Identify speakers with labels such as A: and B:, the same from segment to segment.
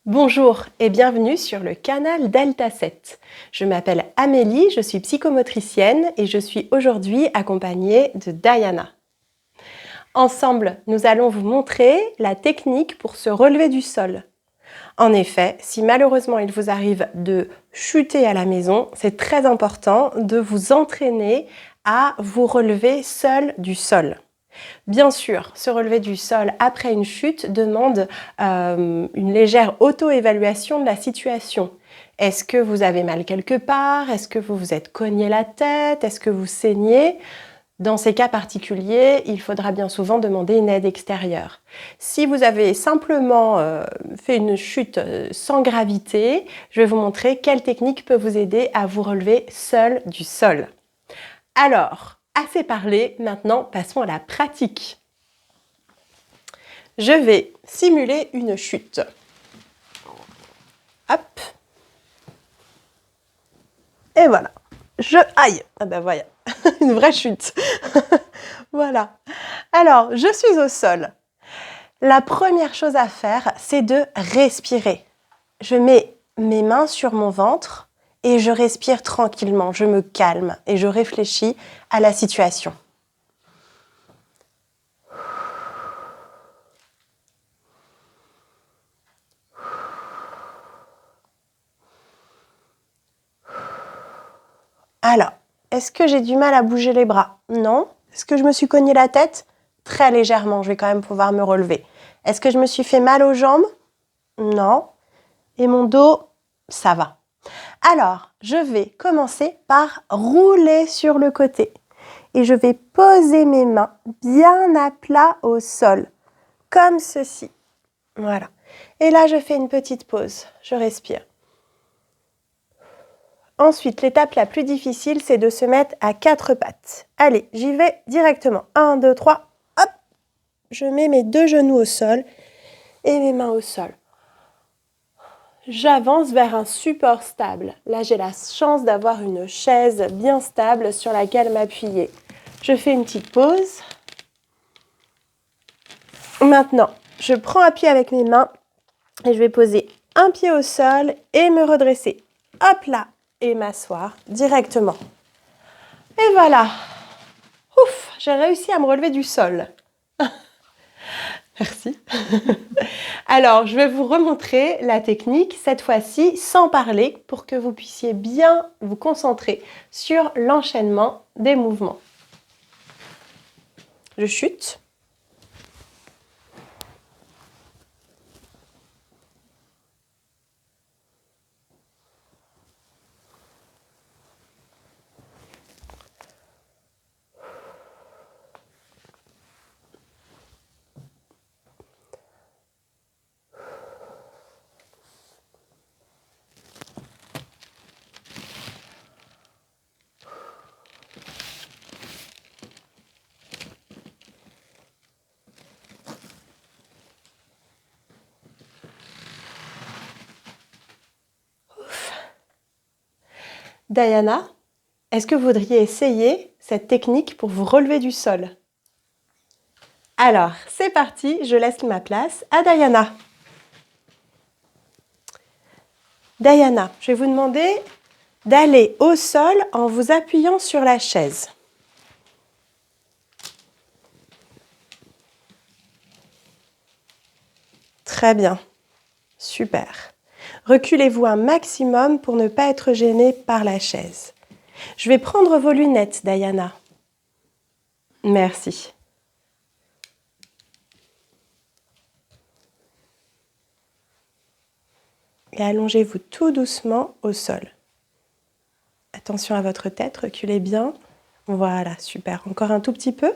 A: Bonjour et bienvenue sur le canal Delta 7. Je m'appelle Amélie, je suis psychomotricienne et je suis aujourd'hui accompagnée de Diana. Ensemble, nous allons vous montrer la technique pour se relever du sol. En effet, si malheureusement il vous arrive de chuter à la maison, c'est très important de vous entraîner à vous relever seul du sol. Bien sûr, se relever du sol après une chute demande une légère auto-évaluation de la situation. Est-ce que vous avez mal quelque part? Est-ce que vous vous êtes cogné la tête? Est-ce que vous saignez? Dans ces cas particuliers, il faudra bien souvent demander une aide extérieure. Si vous avez simplement fait une chute sans gravité, je vais vous montrer quelle technique peut vous aider à vous relever seul du sol. Alors, assez parlé, maintenant passons à la pratique. Je vais simuler une chute. Hop. Et voilà. Aïe. Ah ben voilà. Une vraie chute. Voilà. Alors, je suis au sol. La première chose à faire, c'est de respirer. Je mets mes mains sur mon ventre et je respire tranquillement. Je me calme et je réfléchis à la situation. Alors, est-ce que j'ai du mal à bouger les bras? Non. Est-ce que je me suis cogné la tête? Très légèrement, je vais quand même pouvoir me relever. Est-ce que je me suis fait mal aux jambes? Non. Et mon dos? Ça va. Alors, je vais commencer par rouler sur le côté. Et je vais poser mes mains bien à plat au sol, comme ceci. Voilà. Et là, je fais une petite pause. Je respire. Ensuite, l'étape la plus difficile, c'est de se mettre à quatre pattes. Allez, j'y vais directement. 1, 2, 3, hop! Je mets mes deux genoux au sol et mes mains au sol. J'avance vers un support stable. Là, j'ai la chance d'avoir une chaise bien stable sur laquelle m'appuyer. Je fais une petite pause. Maintenant, je prends appui avec mes mains et je vais poser un pied au sol et me redresser. Hop là! Et m'asseoir directement. Et voilà. Ouf, j'ai réussi à me relever du sol. Merci. Alors, je vais vous remontrer la technique, cette fois-ci sans parler, pour que vous puissiez bien vous concentrer sur l'enchaînement des mouvements. Je chute. Diana, est-ce que vous voudriez essayer cette technique pour vous relever du sol? Alors, c'est parti, je laisse ma place à Diana. Diana, je vais vous demander d'aller au sol en vous appuyant sur la chaise. Très bien, super. Reculez-vous un maximum pour ne pas être gêné par la chaise. Je vais prendre vos lunettes, Diana. Merci. Et allongez-vous tout doucement au sol. Attention à votre tête, reculez bien. Voilà, super. Encore un tout petit peu.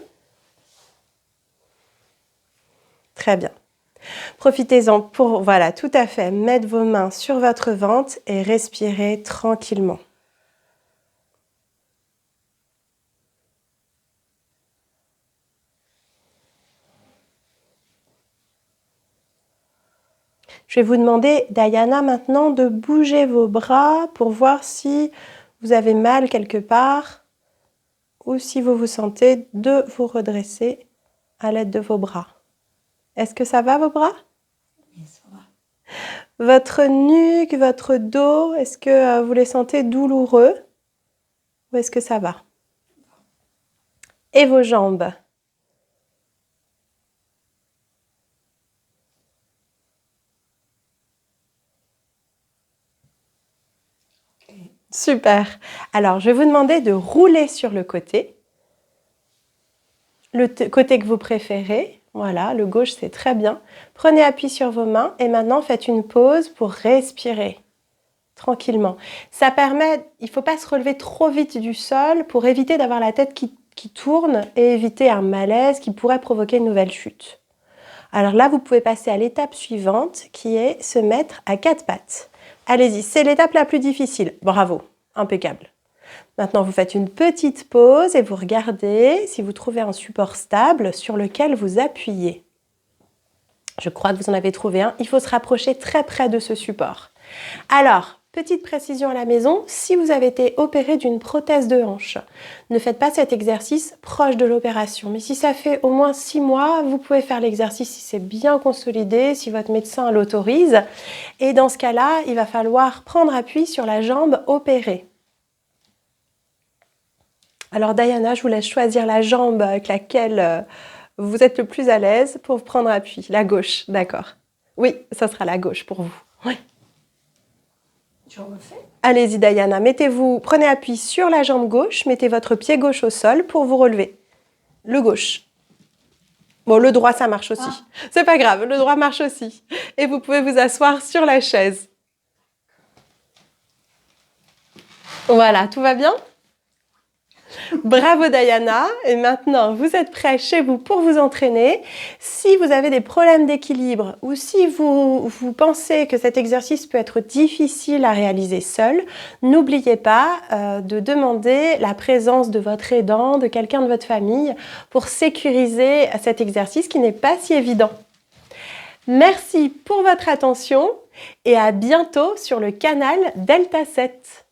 A: Très bien. Profitez-en pour, voilà, tout à fait, mettre vos mains sur votre ventre et respirer tranquillement. Je vais vous demander, Diana, maintenant de bouger vos bras pour voir si vous avez mal quelque part ou si vous vous sentez de vous redresser à l'aide de vos bras. Est-ce que ça va, vos bras?
B: Oui, ça va.
A: Votre nuque, votre dos, est-ce que vous les sentez douloureux ou est-ce que ça va? Et vos jambes? Super. Alors, je vais vous demander de rouler sur le côté que vous préférez. Voilà, le gauche, c'est très bien. Prenez appui sur vos mains et maintenant, faites une pause pour respirer tranquillement. Ça permet, il ne faut pas se relever trop vite du sol pour éviter d'avoir la tête qui tourne et éviter un malaise qui pourrait provoquer une nouvelle chute. Alors là, vous pouvez passer à l'étape suivante qui est se mettre à quatre pattes. Allez-y, c'est l'étape la plus difficile. Bravo, impeccable. Maintenant, vous faites une petite pause et vous regardez si vous trouvez un support stable sur lequel vous appuyez. Je crois que vous en avez trouvé un. Il faut se rapprocher très près de ce support. Alors, petite précision à la maison, si vous avez été opéré d'une prothèse de hanche, ne faites pas cet exercice proche de l'opération. Mais si ça fait au moins 6 mois, vous pouvez faire l'exercice si c'est bien consolidé, si votre médecin l'autorise. Et dans ce cas-là, il va falloir prendre appui sur la jambe opérée. Alors Diana, je vous laisse choisir la jambe avec laquelle vous êtes le plus à l'aise pour prendre appui. La gauche, d'accord. Oui, ça sera la gauche pour vous. Oui.
B: Tu en refais?
A: Allez-y Diana, prenez appui sur la jambe gauche, mettez votre pied gauche au sol pour vous relever. Le gauche. Bon, le droit, ça marche aussi. C'est pas grave, le droit marche aussi. Et vous pouvez vous asseoir sur la chaise. Voilà, tout va bien? Bravo Diana, et maintenant vous êtes prêts chez vous pour vous entraîner. Si vous avez des problèmes d'équilibre ou si vous pensez que cet exercice peut être difficile à réaliser seul, n'oubliez pas de demander la présence de votre aidant, de quelqu'un de votre famille pour sécuriser cet exercice qui n'est pas si évident. Merci pour votre attention et à bientôt sur le canal Delta 7.